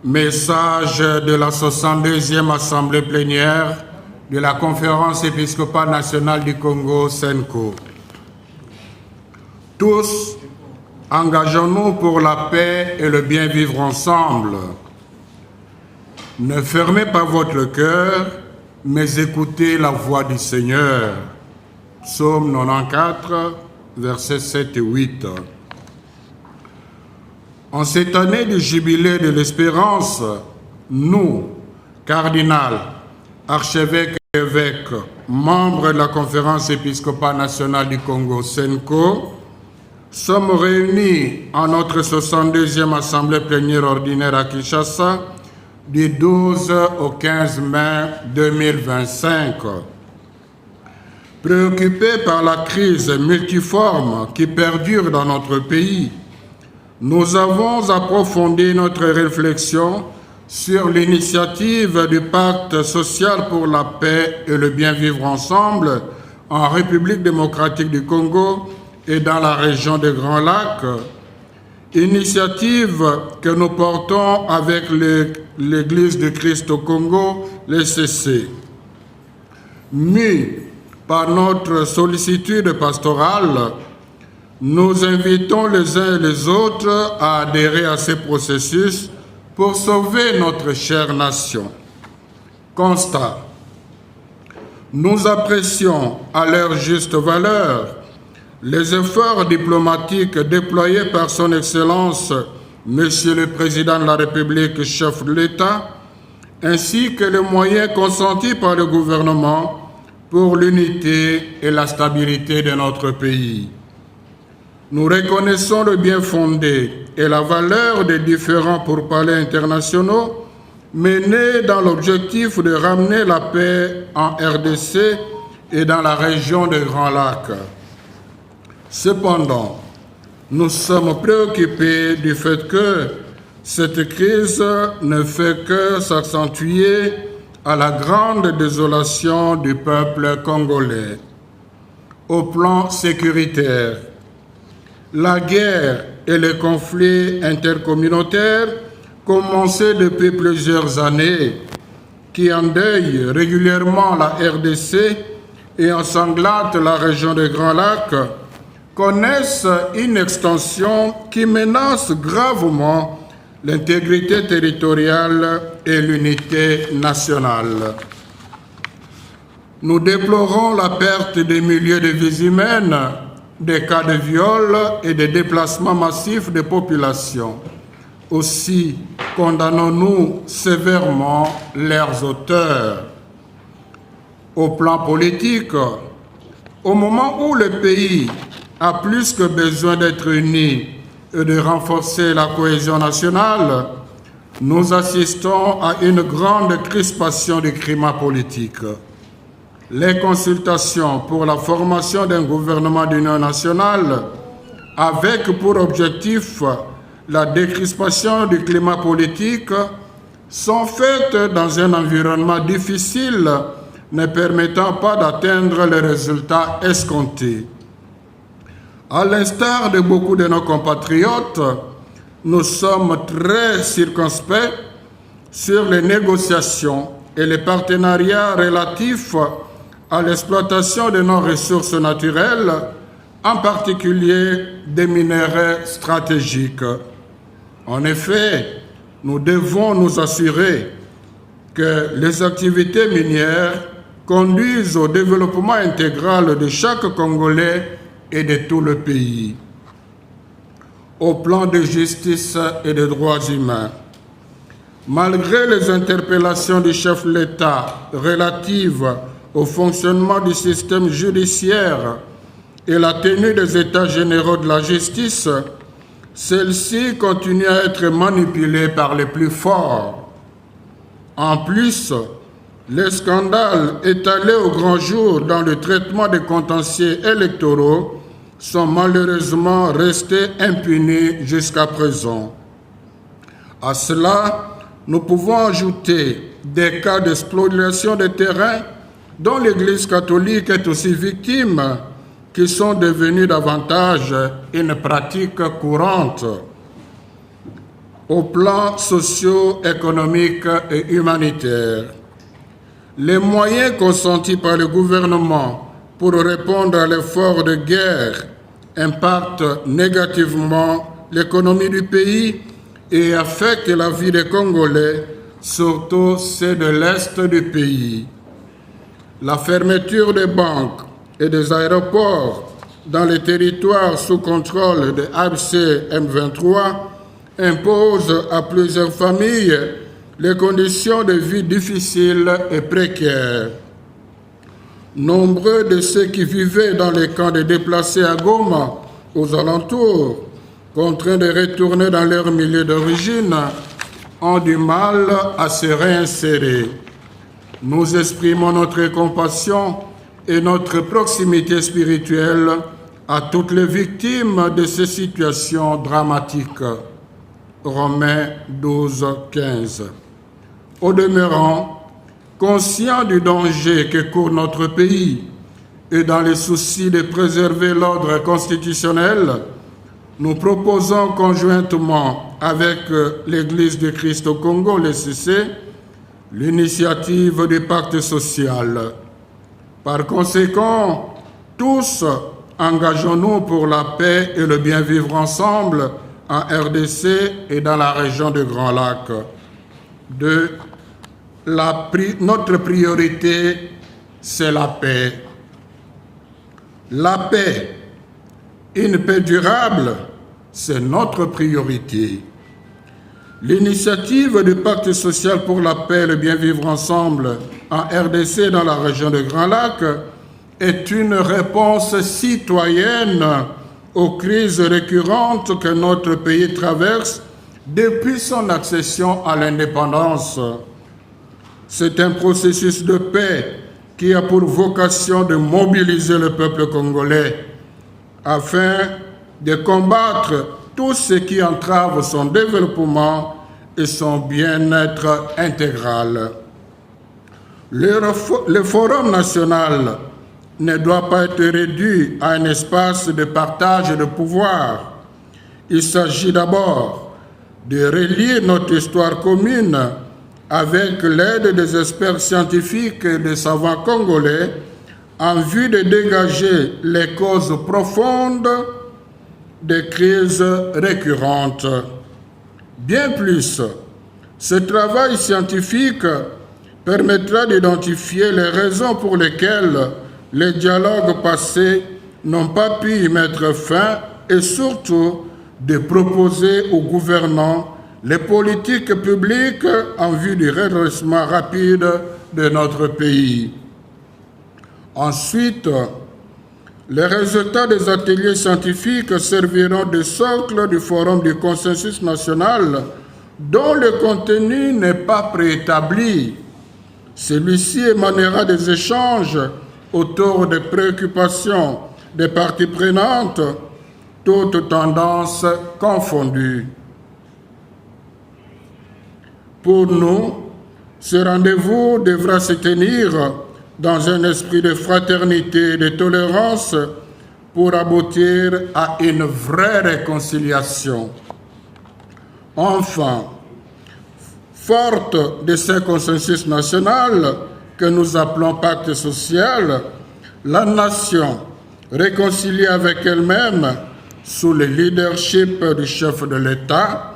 Message de la 62e Assemblée plénière de la Conférence épiscopale nationale du Congo, CENCO. Tous, engageons-nous pour la paix et le bien vivre ensemble. Ne fermez pas votre cœur, mais écoutez la voix du Seigneur. Psaume 94, versets 7 et 8. En cette année du jubilé de l'espérance, nous, cardinal, archevêques et évêques, membres de la Conférence épiscopale nationale du Congo, CENCO, sommes réunis en notre 62e Assemblée plénière ordinaire à Kinshasa du 12 au 15 mai 2025. Préoccupés par la crise multiforme qui perdure dans notre pays, nous avons approfondi notre réflexion sur l'initiative du Pacte social pour la paix et le bien vivre ensemble en République démocratique du Congo et dans la région des Grands Lacs, initiative que nous portons avec l'Église du Christ au Congo, l'ECC. Mus par notre sollicitude pastorale, nous invitons les uns et les autres à adhérer à ces processus pour sauver notre chère nation. Constat. Nous apprécions à leur juste valeur les efforts diplomatiques déployés par son Excellence, Monsieur le Président de la République, chef de l'État, ainsi que les moyens consentis par le gouvernement pour l'unité et la stabilité de notre pays. Nous reconnaissons le bien fondé et la valeur des différents pourparlers internationaux menés dans l'objectif de ramener la paix en RDC et dans la région des Grands Lacs. Cependant, nous sommes préoccupés du fait que cette crise ne fait que s'accentuer à la grande désolation du peuple congolais. Au plan sécuritaire, la guerre et les conflits intercommunautaires commencés depuis plusieurs années, qui endeuillent régulièrement la RDC et ensanglantent la région des Grands Lacs, connaissent une extension qui menace gravement l'intégrité territoriale et l'unité nationale. Nous déplorons la perte des milliers de vies humaines, des cas de viol et de déplacements massifs de populations. Aussi, condamnons-nous sévèrement leurs auteurs. Au plan politique, au moment où le pays a plus que besoin d'être uni et de renforcer la cohésion nationale, nous assistons à une grande crispation du climat politique. Les consultations pour la formation d'un gouvernement d'union nationale avec pour objectif la décrispation du climat politique sont faites dans un environnement difficile ne permettant pas d'atteindre les résultats escomptés. À l'instar de beaucoup de nos compatriotes, nous sommes très circonspects sur les négociations et les partenariats relatifs à l'exploitation de nos ressources naturelles, en particulier des minerais stratégiques. En effet, nous devons nous assurer que les activités minières conduisent au développement intégral de chaque Congolais et de tout le pays. Au plan de justice et de droits humains, malgré les interpellations du chef de l'État relatives au fonctionnement du système judiciaire et la tenue des États généraux de la justice, celle-ci continue à être manipulée par les plus forts. En plus, les scandales étalés au grand jour dans le traitement des contentieux électoraux sont malheureusement restés impunis jusqu'à présent. À cela, nous pouvons ajouter des cas d'exploitation des terrains dont l'Église catholique est aussi victime, qui sont devenus davantage une pratique courante. au plan socio-économique et humanitaire. Les moyens consentis par le gouvernement pour répondre à l'effort de guerre impactent négativement l'économie du pays et affectent la vie des Congolais, surtout ceux de l'Est du pays. La fermeture des banques et des aéroports dans les territoires sous contrôle de AFC M23 impose à plusieurs familles les conditions de vie difficiles et précaires. Nombreux de ceux qui vivaient dans les camps de déplacés à Goma, aux alentours, contraints de retourner dans leur milieu d'origine, ont du mal à se réinsérer. Nous exprimons notre compassion et notre proximité spirituelle à toutes les victimes de ces situations dramatiques. Romains 12, 15. Au demeurant, conscient du danger que court notre pays et dans le souci de préserver l'ordre constitutionnel, nous proposons conjointement avec l'Église du Christ au Congo, l'ECC, l'initiative du pacte social. Par conséquent, tous engageons-nous pour la paix et le bien vivre ensemble en RDC et dans la région du Grand Lac. Notre priorité, c'est la paix. La paix, une paix durable, c'est notre priorité. L'initiative du pacte social pour la paix et le bien vivre ensemble en RDC et dans la région de Grand Lac est une réponse citoyenne aux crises récurrentes que notre pays traverse depuis son accession à l'indépendance. C'est un processus de paix qui a pour vocation de mobiliser le peuple congolais afin de combattre tout ce qui entrave son développement et son bien-être intégral. Le Forum national ne doit pas être réduit à un espace de partage de pouvoir. Il s'agit d'abord de relier notre histoire commune avec l'aide des experts scientifiques et des savants congolais en vue de dégager les causes profondes des crises récurrentes. Bien plus, ce travail scientifique permettra d'identifier les raisons pour lesquelles les dialogues passés n'ont pas pu y mettre fin et surtout de proposer aux gouvernants les politiques publiques en vue du redressement rapide de notre pays. Ensuite, les résultats des ateliers scientifiques serviront de socle du Forum du consensus national dont le contenu n'est pas préétabli. Celui-ci émanera des échanges autour des préoccupations des parties prenantes, toutes tendances confondues. Pour nous, ce rendez-vous devra se tenir dans un esprit de fraternité et de tolérance pour aboutir à une vraie réconciliation. Enfin, forte de ce consensus national que nous appelons pacte social, la nation, réconciliée avec elle-même sous le leadership du chef de l'État,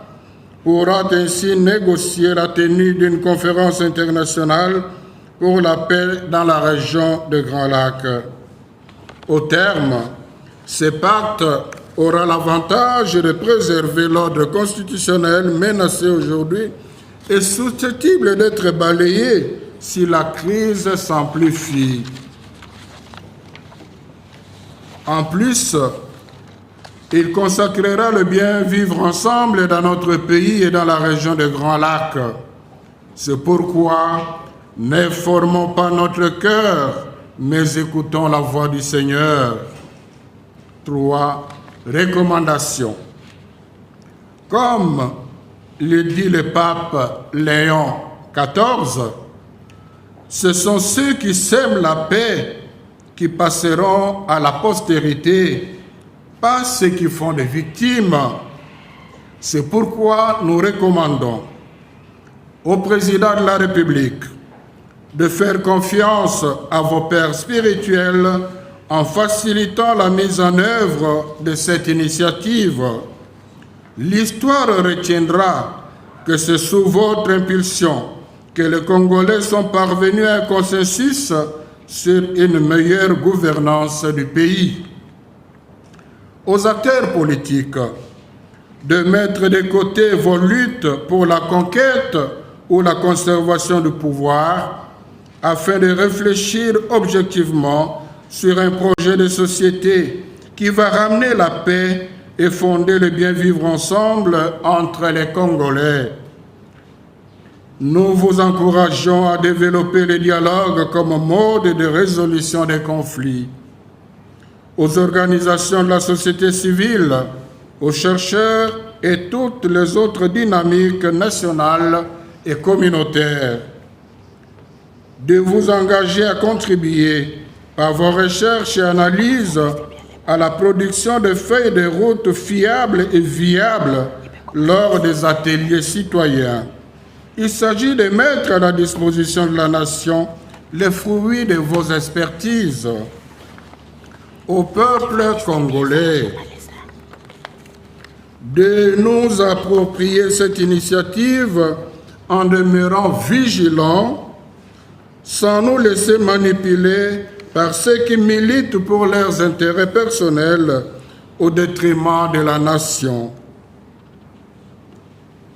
pourra ainsi négocier la tenue d'une conférence internationale pour la paix dans la région de Grand Lac. Au terme, ce pacte aura l'avantage de préserver l'ordre constitutionnel menacé aujourd'hui et susceptible d'être balayé si la crise s'amplifie. En plus, il consacrera le bien vivre ensemble dans notre pays et dans la région de Grand Lac. C'est pourquoi ne formons pas notre cœur, mais écoutons la voix du Seigneur. 3. Recommandations. Comme le dit le pape Léon XIV, ce sont ceux qui sèment la paix qui passeront à la postérité, pas ceux qui font des victimes. C'est pourquoi nous recommandons au Président de la République de faire confiance à vos pères spirituels en facilitant la mise en œuvre de cette initiative. L'histoire retiendra que c'est sous votre impulsion que les Congolais sont parvenus à un consensus sur une meilleure gouvernance du pays. Aux acteurs politiques de mettre de côté vos luttes pour la conquête ou la conservation du pouvoir afin de réfléchir objectivement sur un projet de société qui va ramener la paix et fonder le bien vivre ensemble entre les Congolais. Nous vous encourageons à développer le dialogue comme mode de résolution des conflits. Aux organisations de la société civile, aux chercheurs et toutes les autres dynamiques nationales et communautaires, de vous engager à contribuer par vos recherches et analyses à la production de feuilles de route fiables et viables lors des ateliers citoyens. Il s'agit de mettre à la disposition de la nation les fruits de vos expertises. Au peuple congolais de nous approprier cette initiative en demeurant vigilants, sans nous laisser manipuler par ceux qui militent pour leurs intérêts personnels au détriment de la nation.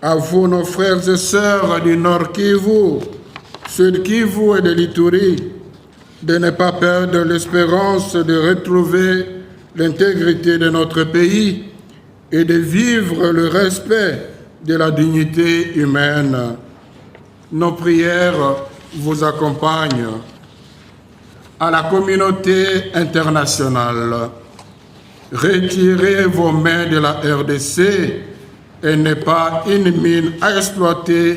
À vous, nos frères et sœurs du Nord Kivu, Sud Kivu et de l'Ituri, de ne pas perdre l'espérance de retrouver l'intégrité de notre pays et de vivre le respect de la dignité humaine. Nos prières vous accompagnent. À la communauté internationale, retirez vos mains de la RDC et n'est pas une mine à exploiter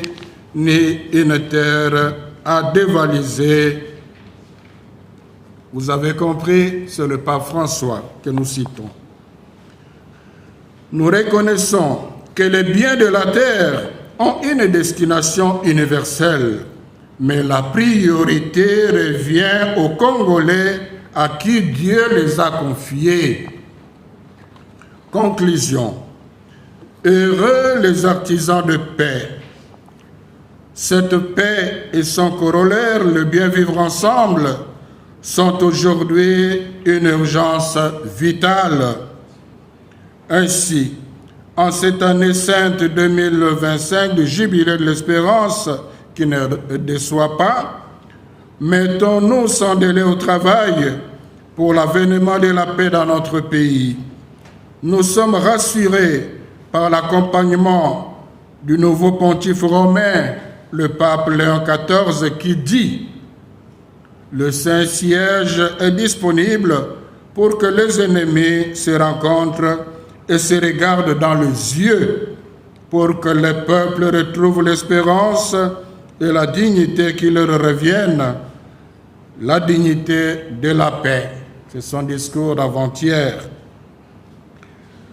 ni une terre à dévaliser. Vous avez compris, c'est le pape François que nous citons. Nous reconnaissons que les biens de la terre ont une destination universelle, mais la priorité revient aux Congolais à qui Dieu les a confiés. Conclusion. Heureux les artisans de paix. Cette paix et son corollaire, le bien vivre ensemble, sont aujourd'hui une urgence vitale. Ainsi, en cette année sainte 2025 du jubilé de l'espérance qui ne déçoit pas, mettons-nous sans délai au travail pour l'avènement de la paix dans notre pays. Nous sommes rassurés par l'accompagnement du nouveau pontife romain, le pape Léon XIV, qui dit « Le Saint-Siège est disponible pour que les ennemis se rencontrent et se regardent dans les yeux, pour que les peuples retrouvent l'espérance et la dignité qui leur reviennent, la dignité de la paix. » C'est son discours d'avant-hier.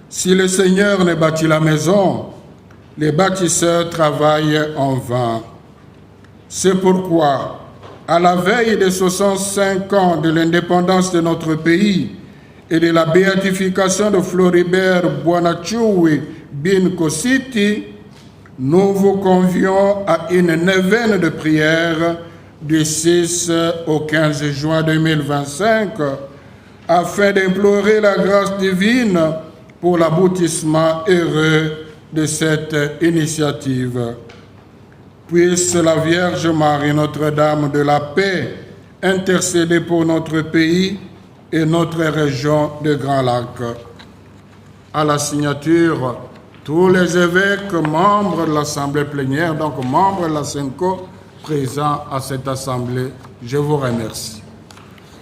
Si le Seigneur ne bâtit la maison, les bâtisseurs travaillent en vain. C'est pourquoi, à la veille des 65 ans de l'indépendance de notre pays et de la béatification de Floribert Bouanachoui Bin Kositi, nous vous convions à une neuvaine de prière du 6 au 15 juin 2025 afin d'implorer la grâce divine pour l'aboutissement heureux de cette initiative. Puisse la Vierge Marie, Notre-Dame de la Paix, intercéder pour notre pays et notre région de Grand Lac. À la signature, tous les évêques, membres de l'Assemblée plénière, donc membres de la SENCO, présents à cette Assemblée, je vous remercie.